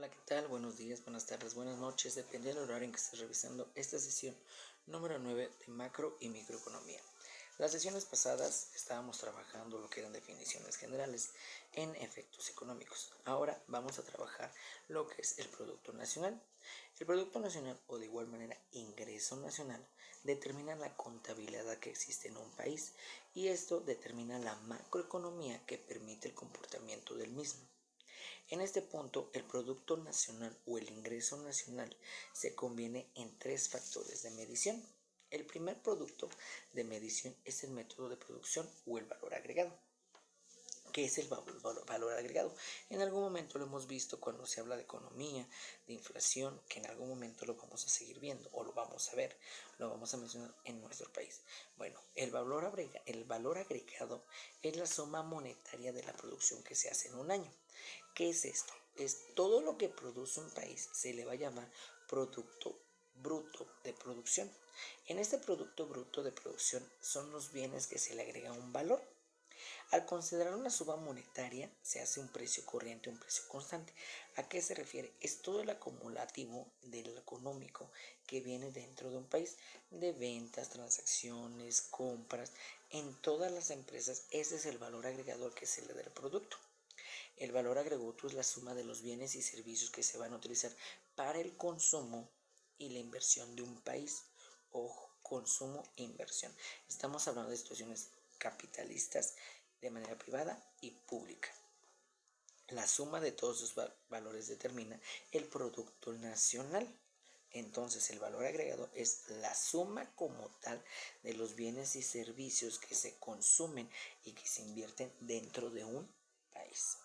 Hola, ¿qué tal? Buenos días, buenas tardes, buenas noches, depende del horario en que estés revisando esta sesión número 9 de macro y microeconomía. Las sesiones pasadas estábamos trabajando lo que eran definiciones generales en efectos económicos. Ahora vamos a trabajar lo que es el Producto Nacional. El Producto Nacional, o de igual manera ingreso nacional, determina la contabilidad que existe en un país y esto determina la macroeconomía que permite el comportamiento del mismo. En este punto, el Producto Nacional o el ingreso nacional se conviene en tres factores de medición. El primer producto de medición es el método de producción o el valor agregado. ¿Qué es el valor agregado? En algún momento lo hemos visto cuando se habla de economía, de inflación, que en algún momento lo vamos a seguir viendo o lo vamos a ver, lo vamos a mencionar en nuestro país. Bueno, el valor agregado es la suma monetaria de la producción que se hace en un año. ¿Qué es esto? Es todo lo que produce un país, se le va a llamar producto bruto de producción. En este producto bruto de producción son los bienes que se le agrega un valor. Al considerar una suma monetaria, se hace un precio corriente, un precio constante. ¿A qué se refiere? Es todo el acumulativo del económico que viene dentro de un país, de ventas, transacciones, compras, en todas las empresas. Ese es el valor agregado que se le da al producto. El valor agregado es la suma de los bienes y servicios que se van a utilizar para el consumo y la inversión de un país. Ojo, consumo e inversión. Estamos hablando de situaciones capitalistas de manera privada y pública. La suma de todos esos valores determina el producto nacional. Entonces el valor agregado es la suma como tal de los bienes y servicios que se consumen y que se invierten dentro de un país.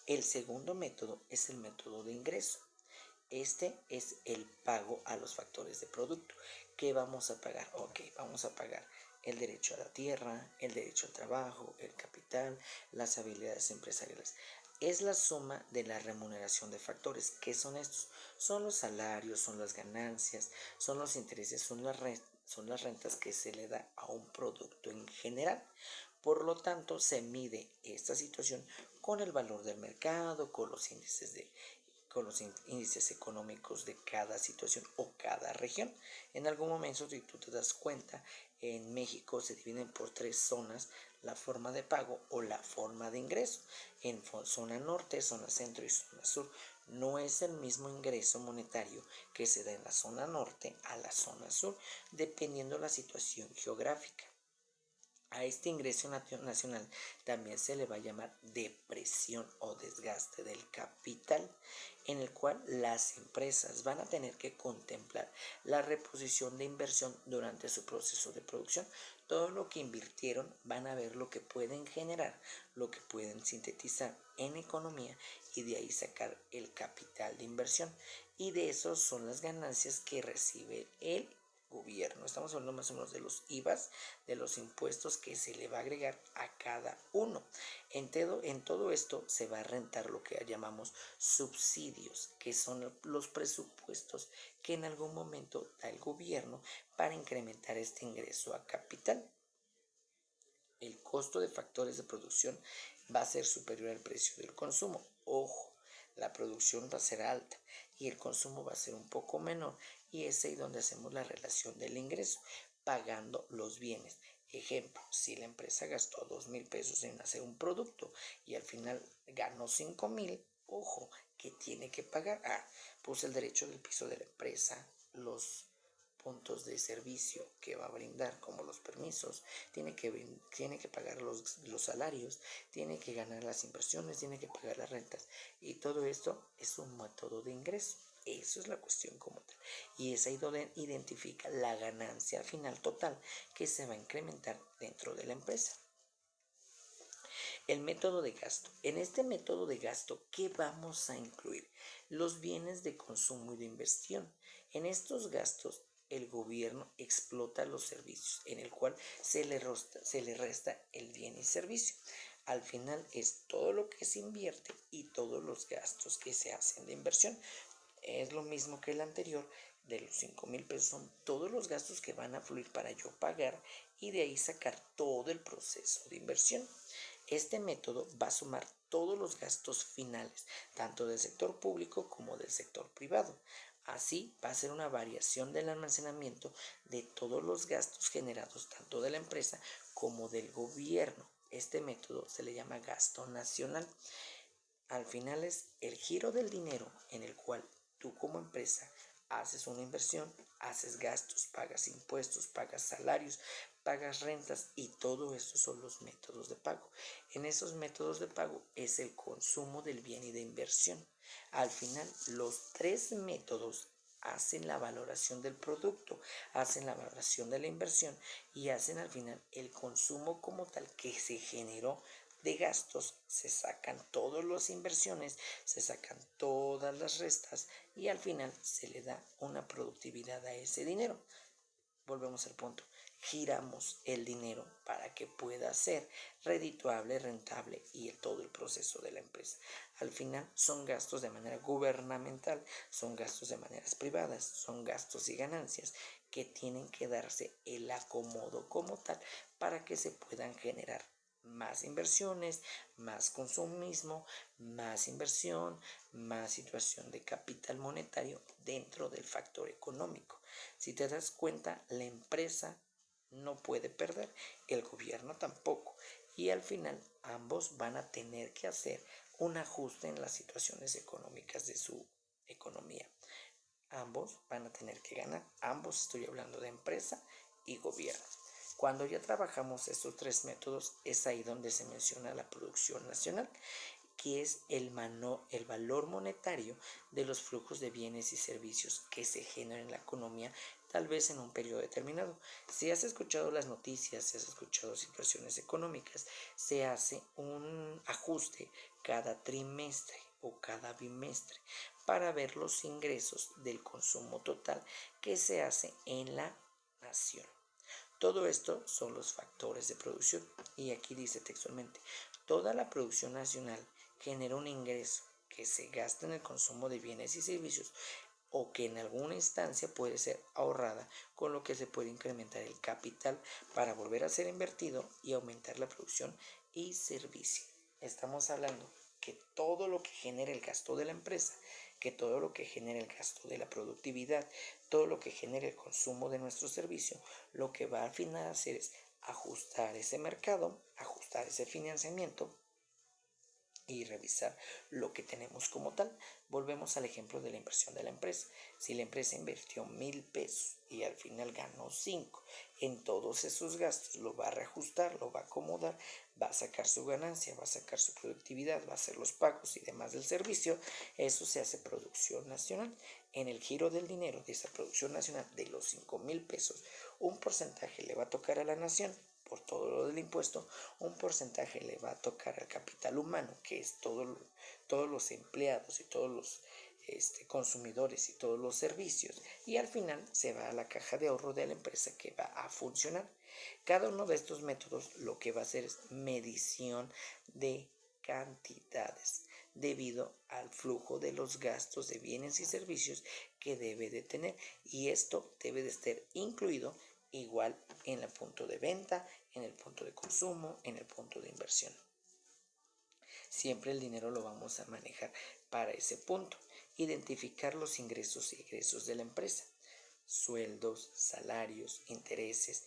El segundo método es el método de ingreso. Este es el pago a los factores de producto. ¿Qué vamos a pagar? Ok, vamos a pagar el derecho a la tierra, el derecho al trabajo, el capital, las habilidades empresariales. Es la suma de la remuneración de factores. ¿Qué son estos? Son los salarios, son las ganancias, son los intereses, son las rentas que se le da a un producto en general. Por lo tanto, se mide esta situación con el valor del mercado, con los índices económicos de cada situación o cada región. En algún momento, si tú te das cuenta, en México se dividen por tres zonas la forma de pago o la forma de ingreso. En zona norte, zona centro y zona sur. No es el mismo ingreso monetario que se da en la zona norte a la zona sur, dependiendo de la situación geográfica. A este ingreso nacional también se le va a llamar depresión o desgaste del capital, en el cual las empresas van a tener que contemplar la reposición de inversión durante su proceso de producción. Todo lo que invirtieron van a ver lo que pueden generar, lo que pueden sintetizar en economía y de ahí sacar el capital de inversión. Y de eso son las ganancias que recibe el gobierno. Estamos hablando más o menos de los IVAs, de los impuestos que se le va a agregar a cada uno. En todo esto se va a rentar lo que llamamos subsidios, que son los presupuestos que en algún momento da el gobierno para incrementar este ingreso a capital. El costo de factores de producción va a ser superior al precio del consumo. Ojo, la producción va a ser alta y el consumo va a ser un poco menor, y es ahí donde hacemos la relación del ingreso, pagando los bienes. Ejemplo, si la empresa gastó 2,000 pesos en hacer un producto y al final ganó 5,000, ojo, ¿qué tiene que pagar? Pues el derecho del piso de la empresa, los puntos de servicio que va a brindar, como los permisos, tiene que pagar los salarios, tiene que ganar las inversiones, tiene que pagar las rentas, y todo esto es un método de ingreso. Eso es la cuestión como tal, y es ahí donde identifica la ganancia final total que se va a incrementar dentro de la empresa. El método de gasto. En este método de gasto, ¿qué vamos a incluir? Los bienes de consumo y de inversión. En estos gastos, el gobierno explota los servicios, en el cual se le resta el bien y servicio. Al final es todo lo que se invierte y todos los gastos que se hacen de inversión. Es lo mismo que el anterior. De los 5,000 pesos son todos los gastos que van a fluir para yo pagar y de ahí sacar todo el proceso de inversión. Este método va a sumar todos los gastos finales, tanto del sector público como del sector privado. Así va a ser una variación del almacenamiento de todos los gastos generados tanto de la empresa como del gobierno. Este método se le llama gasto nacional. Al final es el giro del dinero en el cual tú como empresa haces una inversión, haces gastos, pagas impuestos, pagas salarios, pagas rentas y todo eso son los métodos de pago. En esos métodos de pago es el consumo del bien y de inversión. Al final, los tres métodos hacen la valoración del producto, hacen la valoración de la inversión y hacen al final el consumo como tal que se generó de gastos. Se sacan todas las inversiones, se sacan todas las restas y al final se le da una productividad a ese dinero. Volvemos al punto, giramos el dinero para que pueda ser redituable, rentable y todo el proceso de la empresa. Al final son gastos de manera gubernamental, son gastos de maneras privadas, son gastos y ganancias que tienen que darse el acomodo como tal para que se puedan generar más inversiones, más consumismo, más inversión, más situación de capital monetario dentro del factor económico. Si te das cuenta, la empresa no puede perder, el gobierno tampoco. Y al final ambos van a tener que hacer un ajuste en las situaciones económicas de su economía. Ambos van a tener que ganar. Ambos, estoy hablando de empresa y gobierno. Cuando ya trabajamos estos tres métodos, es ahí donde se menciona la producción nacional, que es el valor monetario de los flujos de bienes y servicios que se generan en la economía, tal vez en un periodo determinado. Si has escuchado las noticias, si has escuchado situaciones económicas, se hace un ajuste cada trimestre o cada bimestre para ver los ingresos del consumo total que se hace en la nación. Todo esto son los factores de producción y aquí dice textualmente, toda la producción nacional genera un ingreso que se gasta en el consumo de bienes y servicios o que en alguna instancia puede ser ahorrada, con lo que se puede incrementar el capital para volver a ser invertido y aumentar la producción y servicio. Estamos hablando que todo lo que genera el gasto de la empresa, que todo lo que genera el gasto de la productividad, todo lo que genera el consumo de nuestro servicio, lo que va al final a hacer es ajustar ese mercado, ajustar ese financiamiento y revisar lo que tenemos como tal. Volvemos al ejemplo de la inversión de la empresa. Si la empresa invirtió 1,000 pesos y al final ganó 5, en todos esos gastos lo va a reajustar, lo va a acomodar, va a sacar su ganancia, va a sacar su productividad, va a hacer los pagos y demás del servicio. Eso se hace producción nacional. En el giro del dinero de esa producción nacional de los 5,000 pesos, un porcentaje le va a tocar a la nación por todo lo del impuesto, un porcentaje le va a tocar al capital humano, que es todos los empleados y todos los consumidores y todos los servicios, y al final se va a la caja de ahorro de la empresa que va a funcionar. Cada uno de estos métodos lo que va a hacer es medición de cantidades debido al flujo de los gastos de bienes y servicios que debe de tener, y esto debe de estar incluido igual en el punto de venta, en el punto de consumo, en el punto de inversión. Siempre el dinero lo vamos a manejar para ese punto. Identificar los ingresos y egresos de la empresa. Sueldos, salarios, intereses,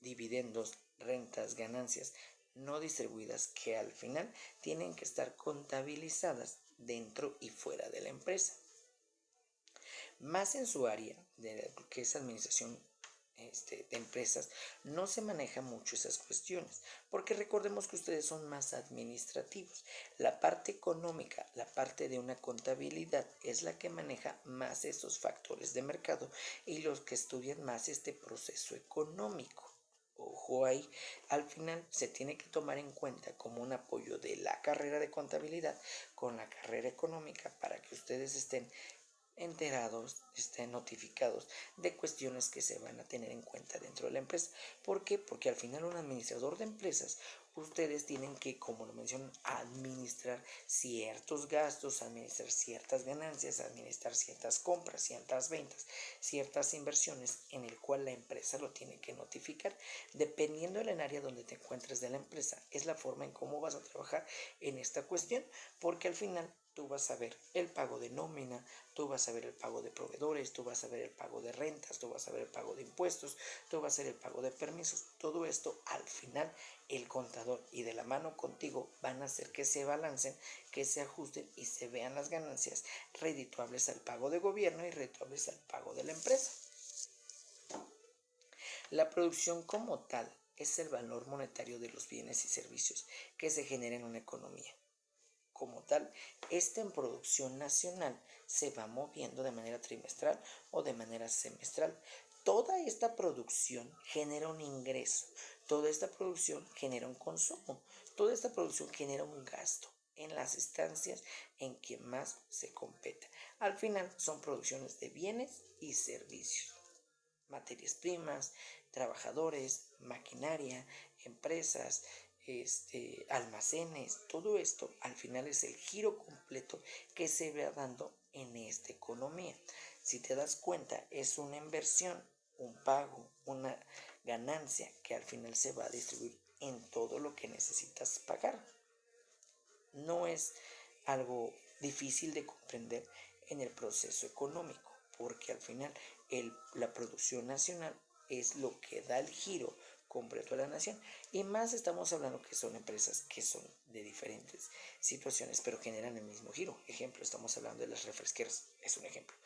dividendos, rentas, ganancias no distribuidas que al final tienen que estar contabilizadas dentro y fuera de la empresa. Más en su área, de lo que es administración de empresas, no se maneja mucho esas cuestiones, porque recordemos que ustedes son más administrativos. La parte económica, la parte de una contabilidad es la que maneja más esos factores de mercado y los que estudian más este proceso económico. Ojo ahí, al final se tiene que tomar en cuenta como un apoyo de la carrera de contabilidad con la carrera económica para que ustedes estén enterados, estén notificados de cuestiones que se van a tener en cuenta dentro de la empresa. ¿Por qué? Porque al final un administrador de empresas ustedes tienen que, como lo mencionan, administrar ciertos gastos, administrar ciertas ganancias, administrar ciertas compras, ciertas ventas, ciertas inversiones, en el cual la empresa lo tiene que notificar. Dependiendo del área donde te encuentres de la empresa, es la forma en cómo vas a trabajar en esta cuestión, porque al final tú vas a ver el pago de nómina, tú vas a ver el pago de proveedores, tú vas a ver el pago de rentas, tú vas a ver el pago de impuestos, tú vas a ver el pago de permisos. Todo esto al final el contador y de la mano contigo van a hacer que se balancen, que se ajusten y se vean las ganancias redituables al pago de gobierno y redituables al pago de la empresa. La producción como tal es el valor monetario de los bienes y servicios que se genera en una economía. Como tal, esta en producción nacional se va moviendo de manera trimestral o de manera semestral. Toda esta producción genera un ingreso, toda esta producción genera un consumo, toda esta producción genera un gasto en las instancias en que más se competa. Al final son producciones de bienes y servicios, materias primas, trabajadores, maquinaria, empresas, almacenes. Todo esto al final es el giro completo que se va dando en esta economía. Si te das cuenta, es una inversión, un pago, una ganancia que al final se va a distribuir en todo lo que necesitas pagar. No es algo difícil de comprender en el proceso económico, porque al final la producción nacional es lo que da el giro completo a la nación, y más estamos hablando que son empresas que son de diferentes situaciones pero generan el mismo giro. Ejemplo, estamos hablando de las refresqueras, es un ejemplo.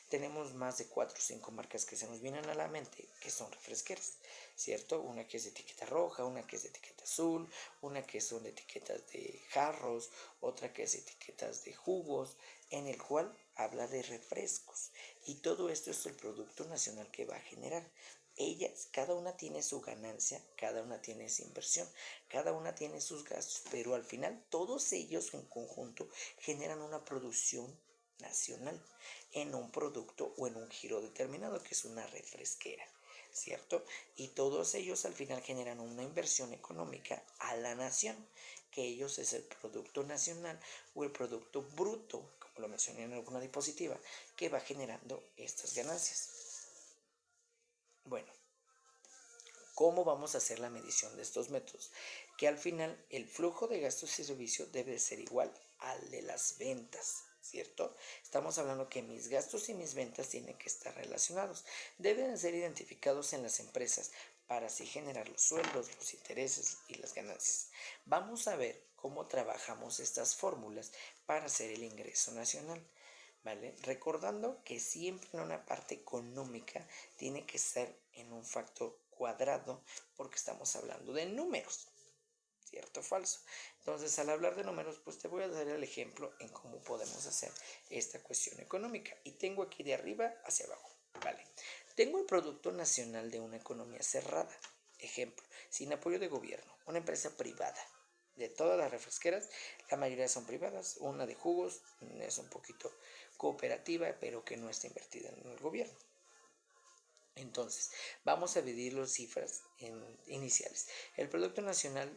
Tenemos más de 4 o 5 marcas que se nos vienen a la mente que son refresqueras, ¿cierto? Una que es de etiqueta roja, una que es de etiqueta azul, una que son de etiquetas de jarros, otra que es etiquetas de jugos, en el cual habla de refrescos, y todo esto es el producto nacional que va a generar. Ellas, cada una tiene su ganancia, cada una tiene su inversión, cada una tiene sus gastos, pero al final todos ellos en conjunto generan una producción nacional en un producto o en un giro determinado, que es una refresquera, ¿cierto? Y todos ellos al final generan una inversión económica a la nación, que ellos es el producto nacional o el producto bruto, como lo mencioné en alguna diapositiva, que va generando estas ganancias. Bueno, ¿cómo vamos a hacer la medición de estos métodos? Que al final el flujo de gastos y servicios debe ser igual al de las ventas, ¿cierto? Estamos hablando que mis gastos y mis ventas tienen que estar relacionados. Deben ser identificados en las empresas para así generar los sueldos, los intereses y las ganancias. Vamos a ver cómo trabajamos estas fórmulas para hacer el ingreso nacional. ¿Vale? Recordando que siempre en una parte económica tiene que ser en un factor cuadrado, porque estamos hablando de números, ¿cierto o falso? Entonces, al hablar de números, pues te voy a dar el ejemplo en cómo podemos hacer esta cuestión económica. Y tengo aquí de arriba hacia abajo, ¿vale? Tengo el Producto Nacional de una economía cerrada. Ejemplo, sin apoyo de gobierno, una empresa privada. De todas las refresqueras, la mayoría son privadas. Una de jugos es un poquito cooperativa, pero que no está invertida en el gobierno. Entonces, vamos a dividir las cifras iniciales. El Producto Nacional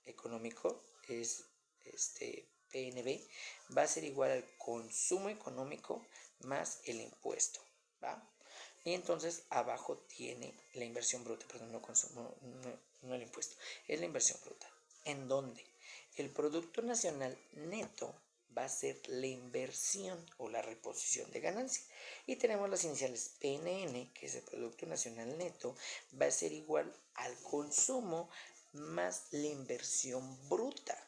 Económico es PNB, va a ser igual al consumo económico más el impuesto, ¿va? Y entonces abajo tiene la inversión bruta, perdón, no consumo, no el impuesto, es la inversión bruta. ¿En dónde? El Producto Nacional Neto va a ser la inversión o la reposición de ganancia. Y tenemos las iniciales PNN, que es el Producto Nacional Neto, va a ser igual al consumo más la inversión bruta.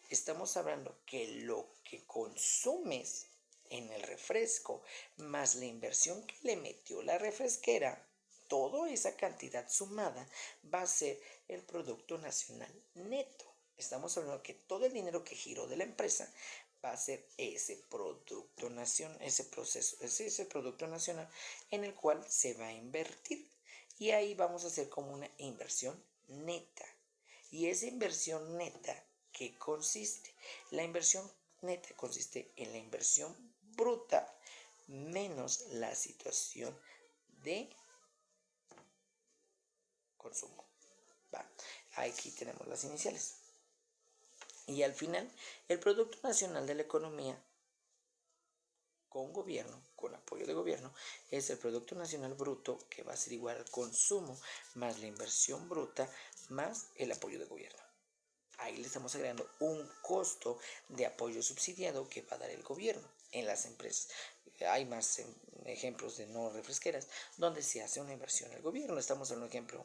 Estamos hablando que lo que consumes en el refresco más la inversión que le metió la refresquera, toda esa cantidad sumada va a ser el Producto Nacional Neto. Estamos hablando que todo el dinero que giró de la empresa va a ser ese producto nacional, ese proceso, ese producto nacional en el cual se va a invertir. Y ahí vamos a hacer como una inversión neta. Y esa inversión neta, ¿qué consiste? La inversión neta consiste en la inversión bruta menos la situación de consumo. ¿Va? Aquí tenemos las iniciales. Y al final, el Producto Nacional de la Economía con gobierno, con apoyo de gobierno, es el Producto Nacional Bruto, que va a ser igual al consumo más la inversión bruta más el apoyo de gobierno. Ahí le estamos agregando un costo de apoyo subsidiado que va a dar el gobierno en las empresas. Hay más ejemplos de no refresqueras donde se hace una inversión del gobierno. Estamos en un ejemplo,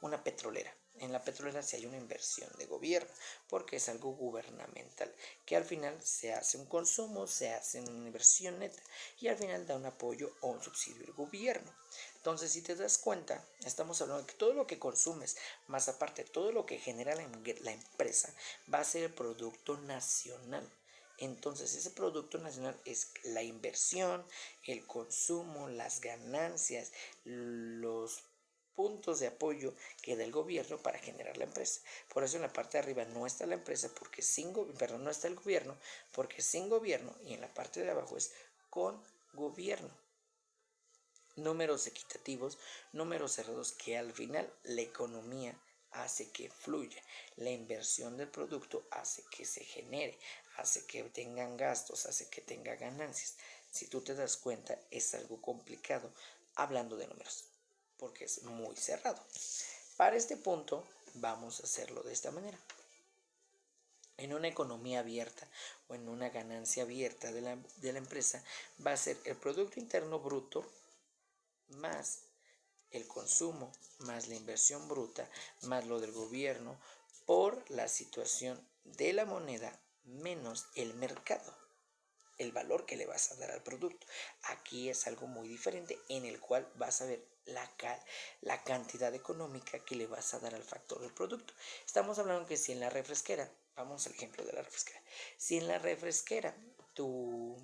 una petrolera. En la petrolera sí hay una inversión de gobierno porque es algo gubernamental que al final se hace un consumo, se hace una inversión neta y al final da un apoyo o un subsidio del gobierno. Entonces, si te das cuenta, estamos hablando de que todo lo que consumes, más aparte todo lo que genera la empresa, va a ser el producto nacional. Entonces, ese producto nacional es la inversión, el consumo, las ganancias, los puntos de apoyo que da el gobierno para generar la empresa. Por eso en la parte de arriba no está la empresa porque no está el gobierno porque sin gobierno, y en la parte de abajo es con gobierno. Números equitativos, números cerrados, que al final la economía hace que fluya, la inversión del producto hace que se genere, hace que tengan gastos, hace que tenga ganancias. Si tú te das cuenta, es algo complicado hablando de números, porque es muy cerrado. Para este punto vamos a hacerlo de esta manera. En una economía abierta o en una ganancia abierta de la empresa va a ser el Producto Interno Bruto más el consumo, más la inversión bruta, más lo del gobierno, por la situación de la moneda, menos el mercado, el valor que le vas a dar al producto. Aquí es algo muy diferente en el cual vas a ver la cantidad económica que le vas a dar al factor del producto. Estamos hablando que si en la refresquera, vamos al ejemplo de la refresquera, si en la refresquera tu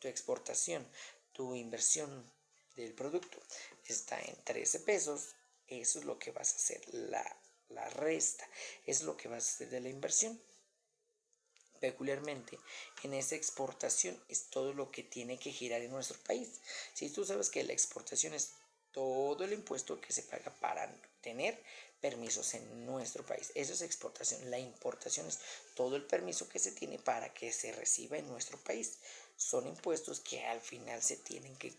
exportación, tu inversión del producto está en 13 pesos, eso es lo que vas a hacer, la resta, es lo que vas a hacer de la inversión. Peculiarmente, en esa exportación es todo lo que tiene que girar en nuestro país. Si tú sabes que la exportación es todo el impuesto que se paga para tener permisos en nuestro país, eso es exportación. La importación es todo el permiso que se tiene para que se reciba en nuestro país. Son impuestos que al final se tienen que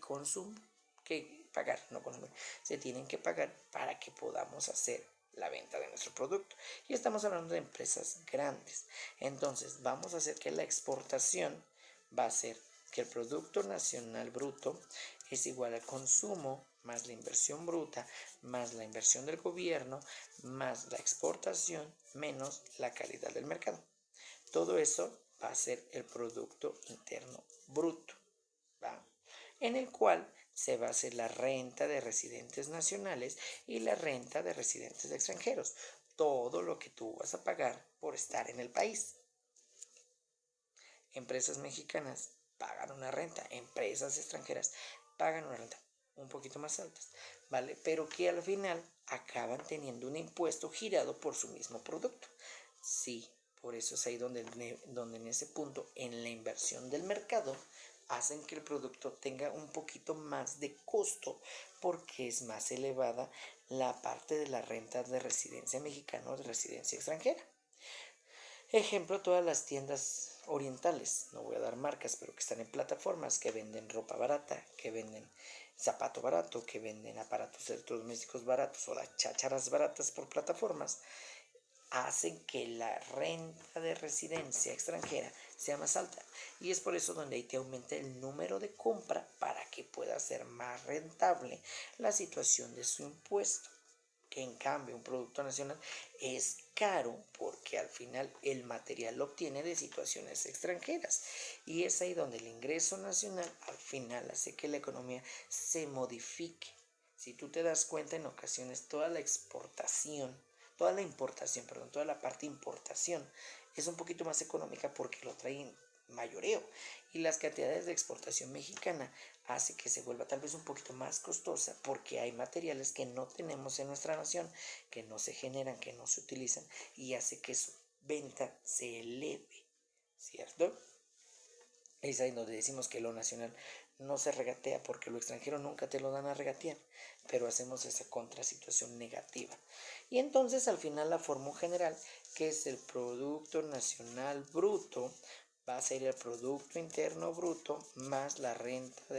pagar, no consumir, se tienen que pagar para que podamos hacer la venta de nuestro producto. Y estamos hablando de empresas grandes. Entonces, vamos a hacer que la exportación va a ser que el Producto Nacional Bruto es igual al consumo más la inversión bruta, más la inversión del gobierno, más la exportación, menos la calidad del mercado. Todo eso va a ser el Producto Interno Bruto, ¿va? En el cual se va a hacer la renta de residentes nacionales y la renta de residentes extranjeros. Todo lo que tú vas a pagar por estar en el país. Empresas mexicanas pagan una renta, empresas extranjeras pagan una renta un poquito más altas, ¿vale? Pero que al final acaban teniendo un impuesto girado por su mismo producto. Sí, por eso es ahí donde en ese punto, en la inversión del mercado, hacen que el producto tenga un poquito más de costo porque es más elevada la parte de la renta de residencia mexicana o de residencia extranjera. Ejemplo, todas las tiendas orientales, no voy a dar marcas, pero que están en plataformas, que venden ropa barata, que venden zapato barato, que venden aparatos electrodomésticos baratos o las chácharas baratas por plataformas, hacen que la renta de residencia extranjera sea más alta. Y es por eso donde ahí te aumenta el número de compra para que pueda ser más rentable la situación de su impuesto. Que en cambio un producto nacional es caro porque al final el material lo obtiene de situaciones extranjeras y es ahí donde el ingreso nacional al final hace que la economía se modifique. Si tú te das cuenta, en ocasiones toda la importación, toda la parte importación es un poquito más económica porque lo traen mayoreo y las cantidades de exportación mexicana hace que se vuelva tal vez un poquito más costosa porque hay materiales que no tenemos en nuestra nación, que no se generan, que no se utilizan y hace que su venta se eleve, ¿cierto? Es ahí donde decimos que lo nacional no se regatea porque lo extranjero nunca te lo dan a regatear, pero hacemos esa contrasituación negativa. Y entonces al final la fórmula general, que es el Producto Nacional Bruto, va a ser el Producto Interno Bruto más la renta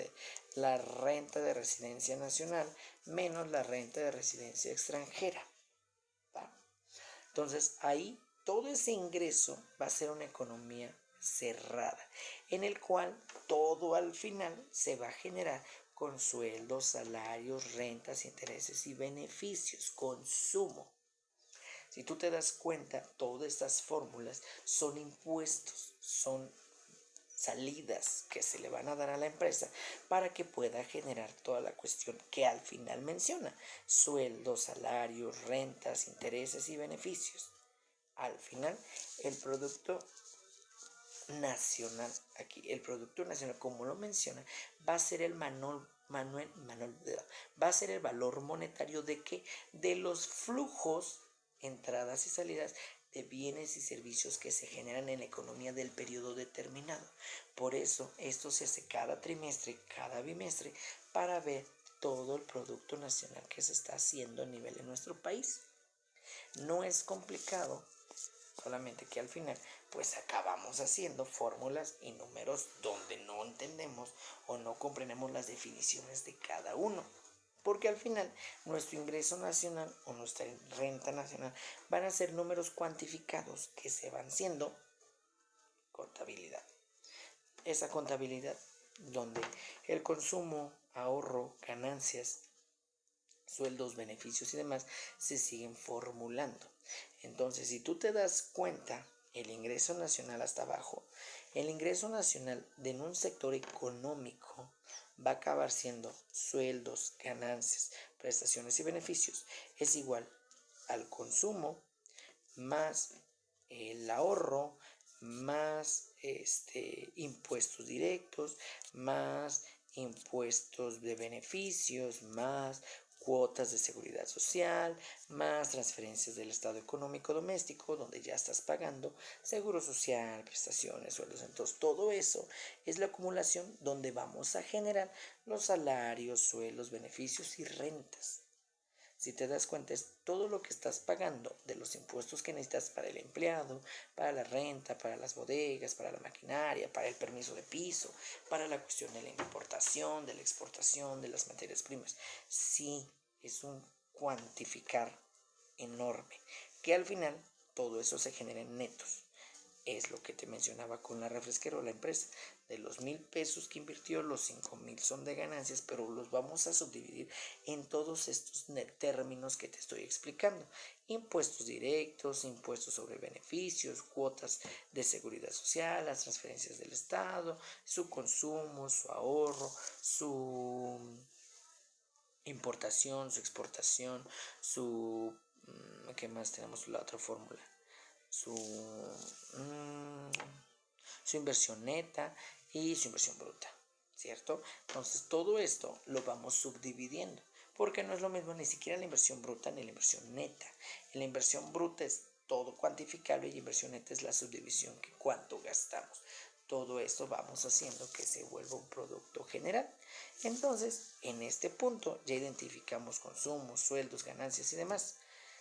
de residencia nacional menos la renta de residencia extranjera. ¿Va? Entonces ahí todo ese ingreso va a ser una economía cerrada, en el cual todo al final se va a generar con sueldos, salarios, rentas, intereses y beneficios, consumo. Si tú te das cuenta, todas estas fórmulas son impuestos, son salidas que se le van a dar a la empresa para que pueda generar toda la cuestión que al final menciona: sueldos, salarios, rentas, intereses y beneficios. Al final, el producto nacional, aquí el producto nacional, como lo menciona, va a ser el va a ser el valor monetario de que de los flujos, entradas y salidas de bienes y servicios que se generan en la economía del periodo determinado. Por eso esto se hace cada trimestre, cada bimestre, para ver todo el producto nacional que se está haciendo a nivel de nuestro país. No es complicado, solamente que al final pues acabamos haciendo fórmulas y números donde no entendemos o no comprendemos las definiciones de cada uno, porque al final nuestro ingreso nacional o nuestra renta nacional van a ser números cuantificados que se van siendo contabilidad. Esa contabilidad donde el consumo, ahorro, ganancias, sueldos, beneficios y demás se siguen formulando. Entonces, si tú te das cuenta, el ingreso nacional hasta abajo, el ingreso nacional de un sector económico va a acabar siendo sueldos, ganancias, prestaciones y beneficios, es igual al consumo más el ahorro más impuestos directos más impuestos de beneficios más cuotas de seguridad social, más transferencias del Estado económico doméstico, donde ya estás pagando seguro social, prestaciones, sueldos. Entonces, todo eso es la acumulación donde vamos a generar los salarios, sueldos, beneficios y rentas. Si te das cuenta, es todo lo que estás pagando de los impuestos que necesitas para el empleado, para la renta, para las bodegas, para la maquinaria, para el permiso de piso, para la cuestión de la importación, de la exportación, de las materias primas. Sí, es un cuantificar enorme, que al final todo eso se genera en netos. Es lo que te mencionaba con la refresquera o la empresa. De los 1,000 pesos que invirtió, los 5,000 son de ganancias, pero los vamos a subdividir en todos estos términos que te estoy explicando. Impuestos directos, impuestos sobre beneficios, cuotas de seguridad social, las transferencias del Estado, su consumo, su ahorro, su importación, su exportación, ¿qué más tenemos? La otra fórmula. Su inversión neta y su inversión bruta, ¿cierto? Entonces todo esto lo vamos subdividiendo, porque no es lo mismo ni siquiera la inversión bruta ni la inversión neta. En la inversión bruta es todo cuantificable y la inversión neta es la subdivisión, que cuánto gastamos. Todo esto vamos haciendo que se vuelva un producto general. Entonces, en este punto ya identificamos consumos, sueldos, ganancias y demás.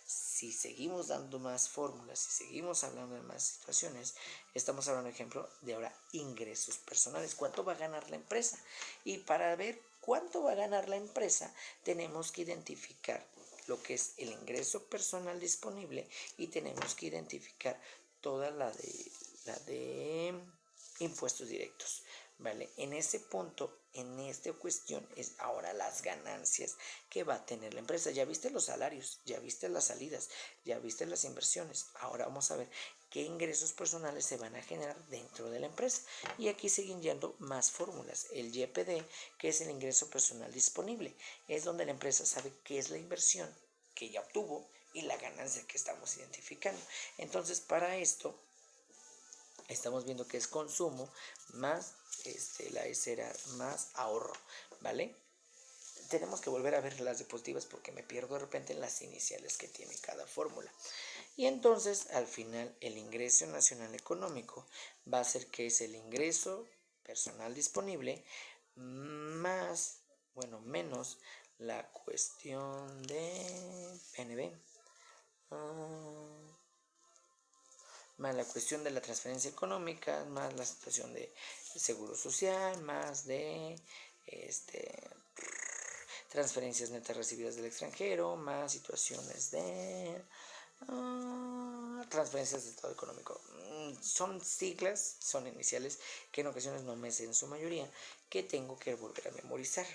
Si seguimos dando más fórmulas, si seguimos hablando de más situaciones, estamos hablando, por ejemplo, de ahora ingresos personales. ¿Cuánto va a ganar la empresa? Y para ver cuánto va a ganar la empresa, tenemos que identificar lo que es el ingreso personal disponible y tenemos que identificar toda la de impuestos directos. ¿Vale? En ese punto, en esta cuestión, es ahora las ganancias que va a tener la empresa. Ya viste los salarios, ya viste las salidas, ya viste las inversiones. Ahora vamos a ver qué ingresos personales se van a generar dentro de la empresa. Y aquí siguen yendo más fórmulas. El YPD, que es el ingreso personal disponible, es donde la empresa sabe qué es la inversión que ya obtuvo y la ganancia que estamos identificando. Entonces, para esto estamos viendo que es consumo más la S era más ahorro, ¿vale? Tenemos que volver a ver las diapositivas porque me pierdo de repente en las iniciales que tiene cada fórmula. Y entonces, al final, el ingreso nacional económico va a ser que es el ingreso personal disponible, más, menos la cuestión de PNB, más la cuestión de la transferencia económica, más la situación de seguro social, más de transferencias netas recibidas del extranjero, más situaciones de transferencias de estado económico. Son siglas, son iniciales que en ocasiones no me sé en su mayoría, que tengo que volver a memorizar.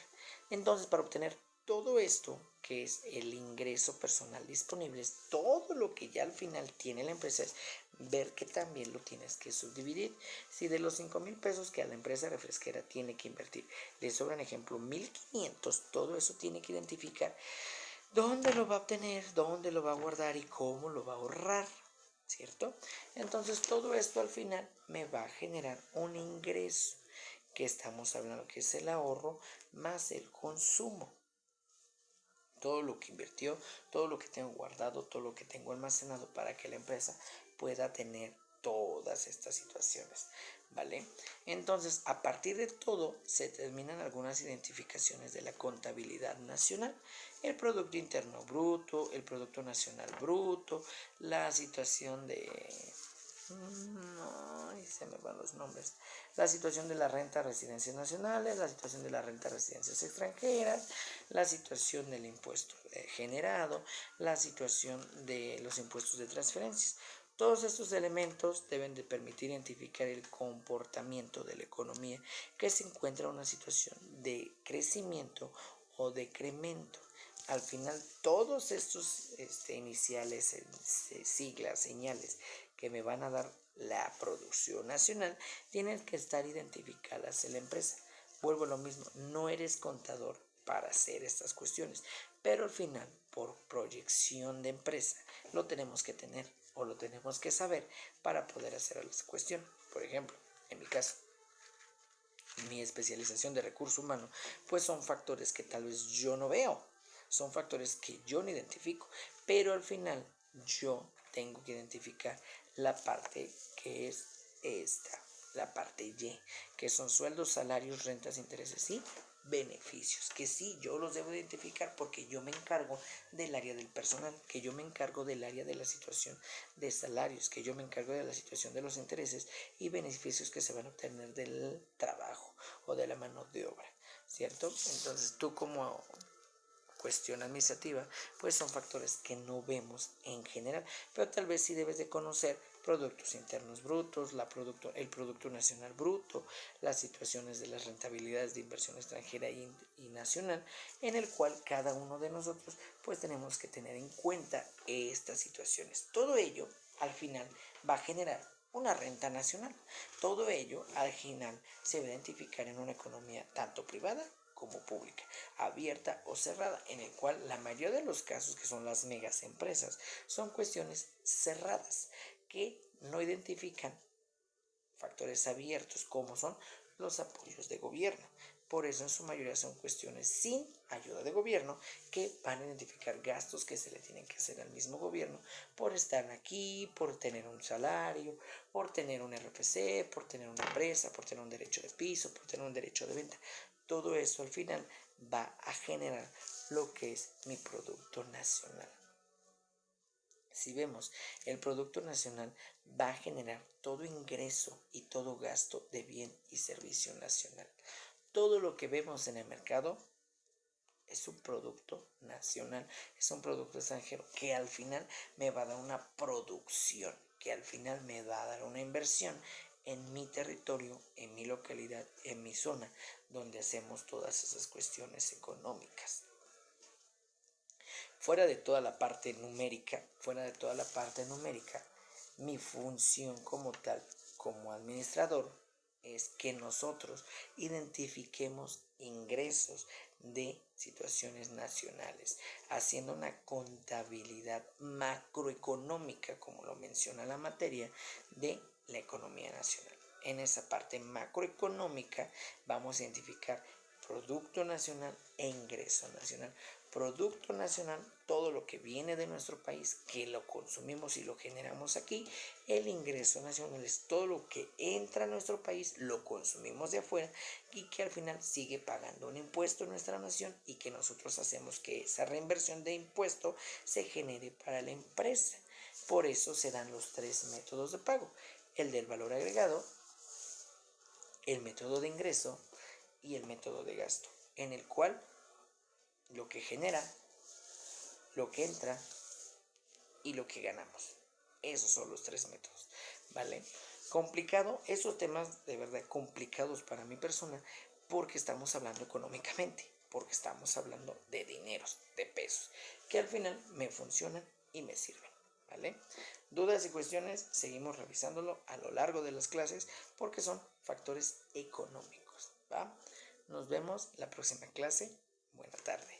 Entonces, para obtener todo esto, que es el ingreso personal disponible, es todo lo que ya al final tiene la empresa, es ver que también lo tienes que subdividir. Si de los 5,000 pesos que a la empresa refresquera tiene que invertir, le sobran, ejemplo, 1,500, todo eso tiene que identificar dónde lo va a obtener, dónde lo va a guardar y cómo lo va a ahorrar, ¿cierto? Entonces todo esto al final me va a generar un ingreso, que estamos hablando que es el ahorro más el consumo. Todo lo que invirtió, todo lo que tengo guardado, todo lo que tengo almacenado para que la empresa pueda tener todas estas situaciones, ¿vale? Entonces, a partir de todo, se terminan algunas identificaciones de la contabilidad nacional: el Producto Interno Bruto, el Producto Nacional Bruto, la situación de... se me van los nombres. La situación de la renta de residencias nacionales, la situación de la renta de residencias extranjeras, la situación del impuesto generado, la situación de los impuestos de transferencias. Todos estos elementos deben de permitir identificar el comportamiento de la economía que se encuentra en una situación de crecimiento o decremento. Al final, todos estos iniciales, siglas, señales que me van a dar la producción nacional tienen que estar identificadas en la empresa. Vuelvo a lo mismo, no eres contador para hacer estas cuestiones, pero al final, por proyección de empresa, lo tenemos que tener o lo tenemos que saber para poder hacer esta cuestión. Por ejemplo, en mi caso, mi especialización de recurso humano, pues son factores que tal vez yo no veo, son factores que yo no identifico, pero al final yo tengo que identificar la parte que es esta, la parte Y, que son sueldos, salarios, rentas, intereses y beneficios, que sí, yo los debo identificar porque yo me encargo del área del personal, que yo me encargo del área de la situación de salarios, que yo me encargo de la situación de los intereses y beneficios que se van a obtener del trabajo o de la mano de obra, ¿cierto? Entonces tú, como cuestión administrativa, pues son factores que no vemos en general, pero tal vez sí debes de conocer productos internos brutos, el Producto Nacional Bruto, las situaciones de las rentabilidades de inversión extranjera y nacional, en el cual cada uno de nosotros pues tenemos que tener en cuenta estas situaciones. Todo ello al final va a generar una renta nacional. Todo ello al final se va a identificar en una economía tanto privada como pública, abierta o cerrada, en el cual la mayoría de los casos, que son las megas empresas, son cuestiones cerradas que no identifican factores abiertos como son los apoyos de gobierno. Por eso en su mayoría son cuestiones sin ayuda de gobierno, que van a identificar gastos que se le tienen que hacer al mismo gobierno por estar aquí, por tener un salario, por tener un RFC, por tener una empresa, por tener un derecho de piso, por tener un derecho de venta. Todo eso al final va a generar lo que es mi producto nacional. Si vemos, el Producto Nacional va a generar todo ingreso y todo gasto de bien y servicio nacional. Todo lo que vemos en el mercado es un producto nacional, es un producto extranjero que al final me va a dar una producción, que al final me va a dar una inversión en mi territorio, en mi localidad, en mi zona, donde hacemos todas esas cuestiones económicas. Fuera de toda la parte numérica, mi función como tal, como administrador, es que nosotros identifiquemos ingresos de situaciones nacionales, haciendo una contabilidad macroeconómica, como lo menciona la materia, de la economía nacional. En esa parte macroeconómica vamos a identificar producto nacional e ingreso nacional. Producto nacional, todo lo que viene de nuestro país, que lo consumimos y lo generamos aquí. El ingreso nacional es todo lo que entra a nuestro país, lo consumimos de afuera y que al final sigue pagando un impuesto en nuestra nación y que nosotros hacemos que esa reinversión de impuesto se genere para la empresa. Por eso se dan los tres métodos de pago: el del valor agregado, el método de ingreso y el método de gasto, en el cual lo que genera, lo que entra y lo que ganamos. Esos son los tres métodos, ¿vale? Complicado, esos temas de verdad complicados para mi persona, porque estamos hablando económicamente, porque estamos hablando de dineros, de pesos, que al final me funcionan y me sirven, ¿vale? Dudas y cuestiones, seguimos revisándolo a lo largo de las clases, porque son factores económicos, ¿va? Nos vemos la próxima clase. Buena tarde.